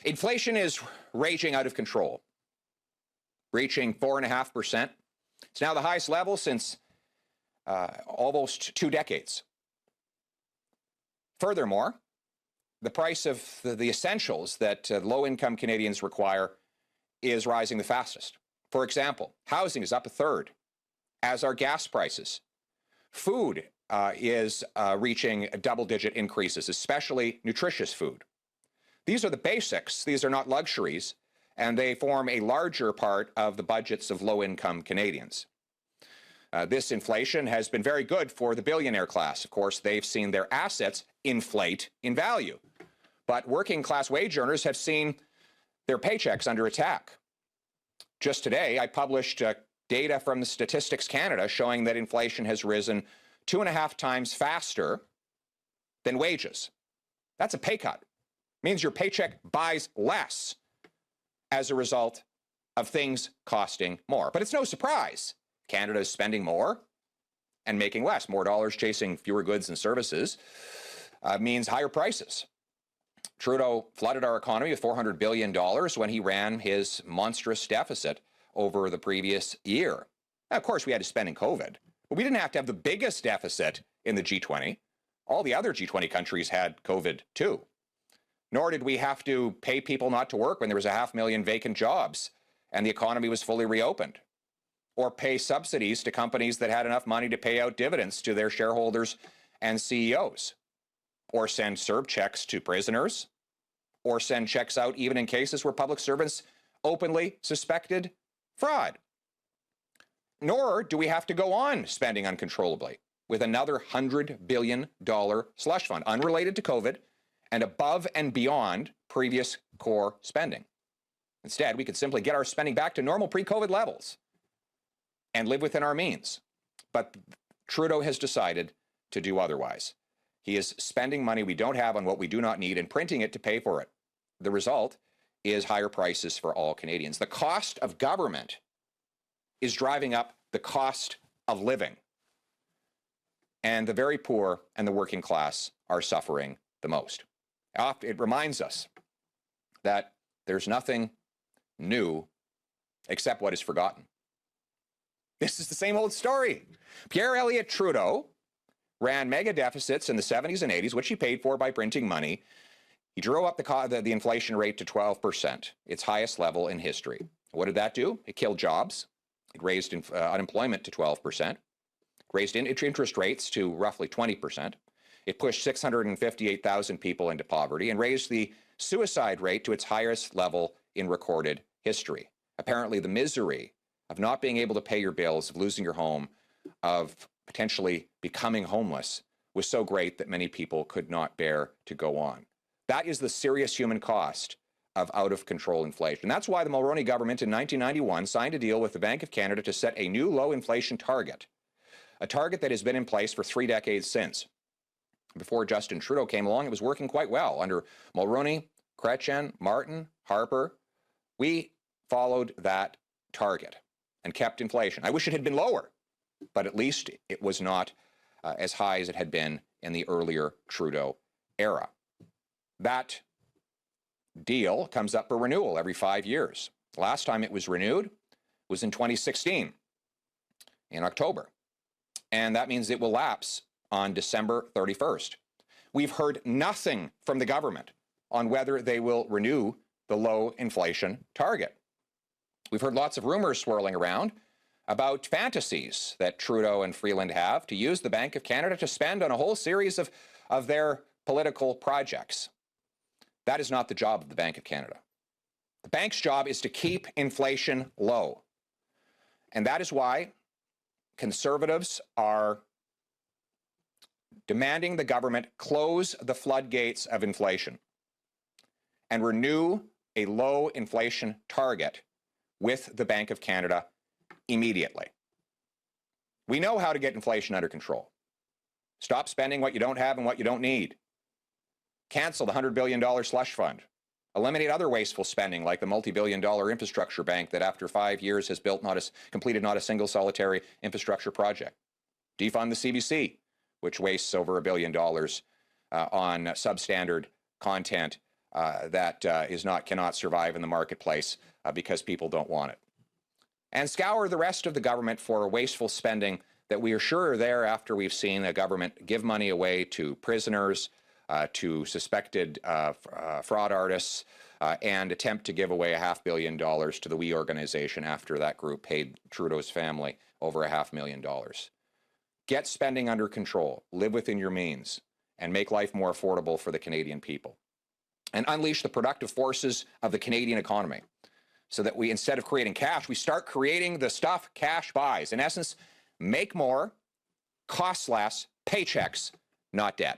Inflation is raging out of control, reaching 4.5%. It's now the highest level since almost 2 decades. Furthermore, the price of the essentials that low-income Canadians require is rising the fastest. For example, housing is up 1/3, as are gas prices. Food is reaching double-digit increases, especially nutritious food. These are the basics. These are not luxuries, and they form a larger part of the budgets of low-income Canadians. This inflation has been very good for the billionaire class. Of course, they've seen their assets inflate in value. But working-class wage earners have seen their paychecks under attack. Just today, I published data from the Statistics Canada showing that inflation has risen 2.5 times faster than wages. That's a pay cut. It means your paycheck buys less as a result of things costing more. But it's no surprise. Canada is spending more and making less. More dollars chasing fewer goods and services means higher prices. Trudeau flooded our economy with $400 billion when he ran his monstrous deficit over the previous year. Now, of course, we had to spend in COVID, but we didn't have to have the biggest deficit in the G20. All the other G20 countries had COVID too. Nor did we have to pay people not to work when there was 500,000 vacant jobs and the economy was fully reopened, or pay subsidies to companies that had enough money to pay out dividends to their shareholders and CEOs, or send CERB checks to prisoners, or send checks out even in cases where public servants openly suspected fraud. Nor do we have to go on spending uncontrollably with another $100 billion slush fund, unrelated to COVID and above and beyond previous core spending. Instead, we could simply get our spending back to normal pre-COVID levels and live within our means. But Trudeau has decided to do otherwise. He is spending money we don't have on what we do not need and printing it to pay for it. The result is higher prices for all Canadians. The cost of government is driving up the cost of living. And the very poor and the working class are suffering the most. It reminds us that there's nothing new except what is forgotten. This is the same old story. Pierre Elliott Trudeau ran mega deficits in the 70s and 80s, which he paid for by printing money. He drove up the inflation rate to 12%, its highest level in history. What did that do? It killed jobs. It raised unemployment to 12%, raised interest rates to roughly 20%. It pushed 658,000 people into poverty and raised the suicide rate to its highest level in recorded history. Apparently, the misery of not being able to pay your bills, of losing your home, of potentially becoming homeless was so great that many people could not bear to go on. That is the serious human cost of out-of-control inflation. That's why the Mulroney government in 1991 signed a deal with the Bank of Canada to set a new low inflation target, a target that has been in place for 3 decades since. Before Justin Trudeau came along, it was working quite well. Under Mulroney, Chrétien, Martin, Harper, we followed that target and kept inflation. I wish it had been lower, but at least it was not as high as it had been in the earlier Trudeau era. That deal comes up for renewal every 5 years. The last time it was renewed was in 2016, in October. And that means it will lapse on December 31st. We've heard nothing from the government on whether they will renew the low inflation target. We've heard lots of rumors swirling around about fantasies that Trudeau and Freeland have to use the Bank of Canada to spend on a whole series of their political projects. That is not the job of the Bank of Canada. The bank's job is to keep inflation low. And that is why Conservatives are demanding the government close the floodgates of inflation and renew a low inflation target with the Bank of Canada immediately. We know how to get inflation under control. Stop spending what you don't have and what you don't need. Cancel the $100 billion slush fund. Eliminate other wasteful spending like the multi-billion-dollar infrastructure bank that after 5 years has completed not a single solitary infrastructure project. Defund the CBC, which wastes over $1 billion on substandard content cannot survive in the marketplace because people don't want it. And scour the rest of the government for wasteful spending that we are sure are there after we've seen the government give money away to prisoners, to suspected fraud artists, and attempt to give away $500 million to the We organization after that group paid Trudeau's family over $500,000. Get spending under control, live within your means, and make life more affordable for the Canadian people. And unleash the productive forces of the Canadian economy so that we, instead of creating cash, we start creating the stuff cash buys. In essence, make more, cost less, paychecks, not debt.